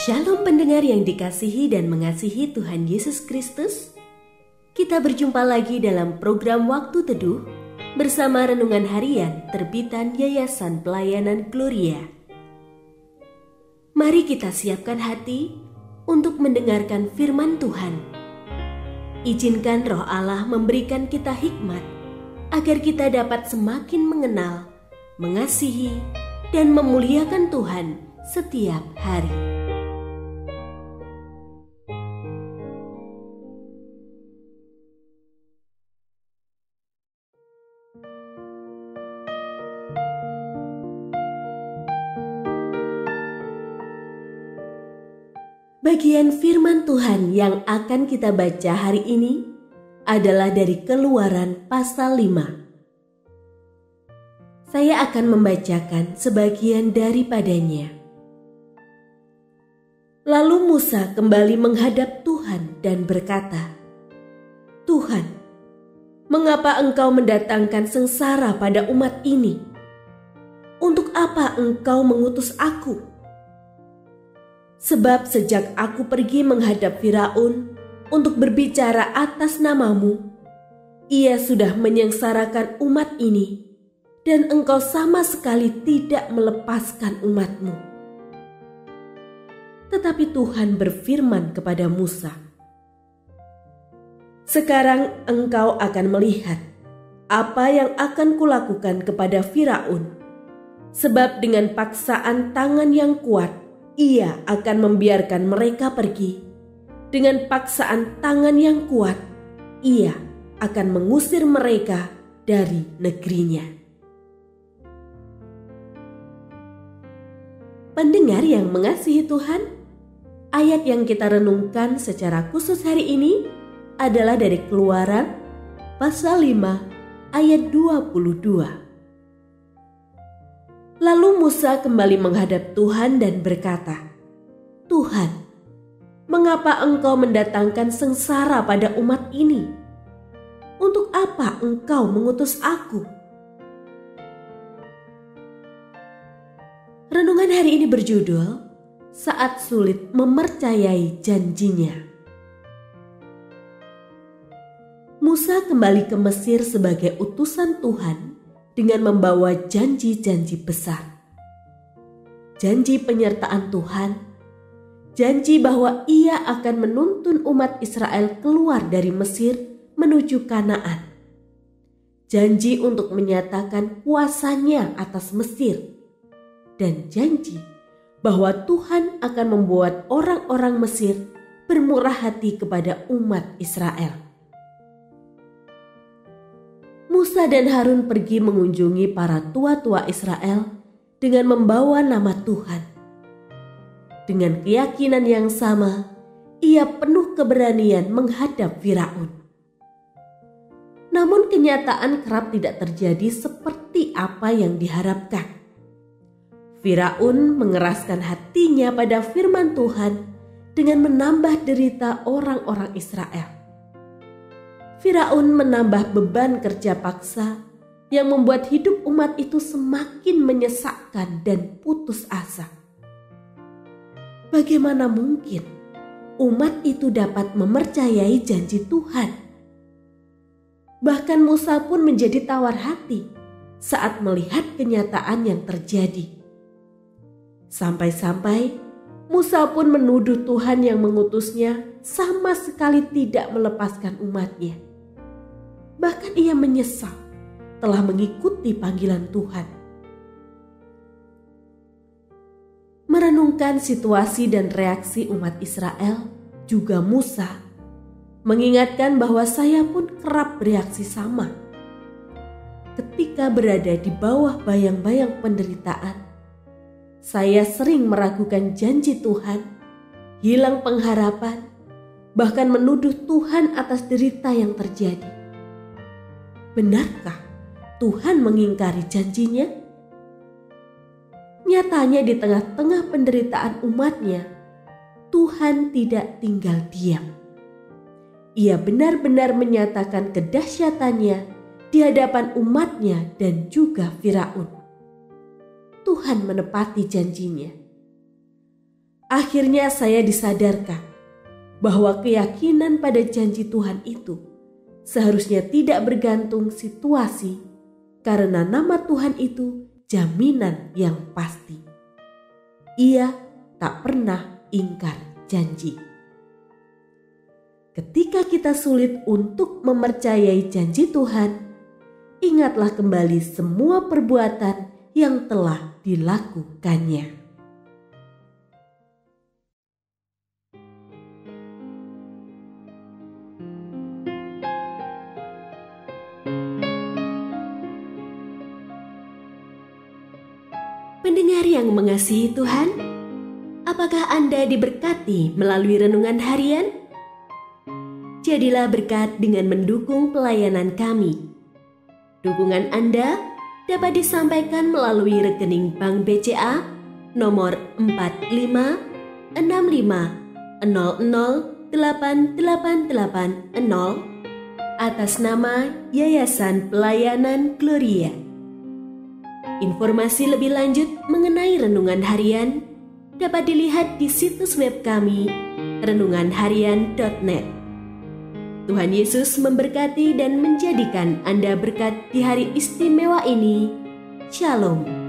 Shalom pendengar yang dikasihi dan mengasihi Tuhan Yesus Kristus. Kita berjumpa lagi dalam program Waktu Teduh bersama Renungan Harian terbitan Yayasan Pelayanan Gloria. Mari kita siapkan hati untuk mendengarkan firman Tuhan. Izinkan Roh Allah memberikan kita hikmat agar kita dapat semakin mengenal, mengasihi, dan memuliakan Tuhan setiap hari. Bagian firman Tuhan yang akan kita baca hari ini adalah dari Keluaran pasal 5. Saya akan membacakan sebagian daripadanya. Lalu Musa kembali menghadap Tuhan dan berkata, "Tuhan, mengapa Engkau mendatangkan sengsara pada umat ini? Untuk apa Engkau mengutus aku? Sebab sejak aku pergi menghadap Firaun untuk berbicara atas namamu, ia sudah menyengsarakan umat ini, dan Engkau sama sekali tidak melepaskan umatmu." Tetapi Tuhan berfirman kepada Musa, "Sekarang engkau akan melihat apa yang akan kulakukan kepada Firaun, sebab dengan paksaan tangan yang kuat ia akan membiarkan mereka pergi. Dengan paksaan tangan yang kuat, ia akan mengusir mereka dari negerinya." Pendengar yang mengasihi Tuhan, ayat yang kita renungkan secara khusus hari ini adalah dari Keluaran pasal 5 ayat 22. Lalu Musa kembali menghadap Tuhan dan berkata, "Tuhan, mengapa Engkau mendatangkan sengsara pada umat ini? Untuk apa Engkau mengutus aku?" Renungan hari ini berjudul Saat Sulit Mempercayai Janjinya. Musa kembali ke Mesir sebagai utusan Tuhan dengan membawa janji-janji besar. Janji penyertaan Tuhan, janji bahwa ia akan menuntun umat Israel keluar dari Mesir menuju Kanaan. Janji untuk menyatakan kuasanya atas Mesir, dan janji bahwa Tuhan akan membuat orang-orang Mesir bermurah hati kepada umat Israel. Musa dan Harun pergi mengunjungi para tua-tua Israel dengan membawa nama Tuhan. Dengan keyakinan yang sama, ia penuh keberanian menghadap Firaun. Namun kenyataan kerap tidak terjadi seperti apa yang diharapkan. Firaun mengeraskan hatinya pada firman Tuhan dengan menambah derita orang-orang Israel. Firaun menambah beban kerja paksa yang membuat hidup umat itu semakin menyesakkan dan putus asa. Bagaimana mungkin umat itu dapat mempercayai janji Tuhan? Bahkan Musa pun menjadi tawar hati saat melihat kenyataan yang terjadi. Sampai-sampai Musa pun menuduh Tuhan yang mengutusnya sama sekali tidak melepaskan umatnya. Bahkan ia menyesal telah mengikuti panggilan Tuhan. Merenungkan situasi dan reaksi umat Israel, juga Musa mengingatkan bahwa saya pun kerap bereaksi sama. Ketika berada di bawah bayang-bayang penderitaan, saya sering meragukan janji Tuhan, hilang pengharapan, bahkan menuduh Tuhan atas derita yang terjadi. Benarkah Tuhan mengingkari janjinya? Nyatanya di tengah-tengah penderitaan umatnya, Tuhan tidak tinggal diam. Ia benar-benar menyatakan kedahsyatannya di hadapan umatnya dan juga Firaun. Tuhan menepati janjinya. Akhirnya saya disadarkan bahwa keyakinan pada janji Tuhan itu seharusnya tidak bergantung situasi, karena nama Tuhan itu jaminan yang pasti. Ia tak pernah ingkar janji. Ketika kita sulit untuk mempercayai janji Tuhan, ingatlah kembali semua perbuatan yang telah dilakukannya. Pendengar yang mengasihi Tuhan, apakah Anda diberkati melalui renungan harian? Jadilah berkat dengan mendukung pelayanan kami. Dukungan Anda dapat disampaikan melalui rekening Bank BCA nomor 456500088880 atas nama Yayasan Pelayanan Gloria. Informasi lebih lanjut mengenai renungan harian dapat dilihat di situs web kami renunganharian.net. Tuhan Yesus memberkati dan menjadikan Anda berkat di hari istimewa ini. Shalom.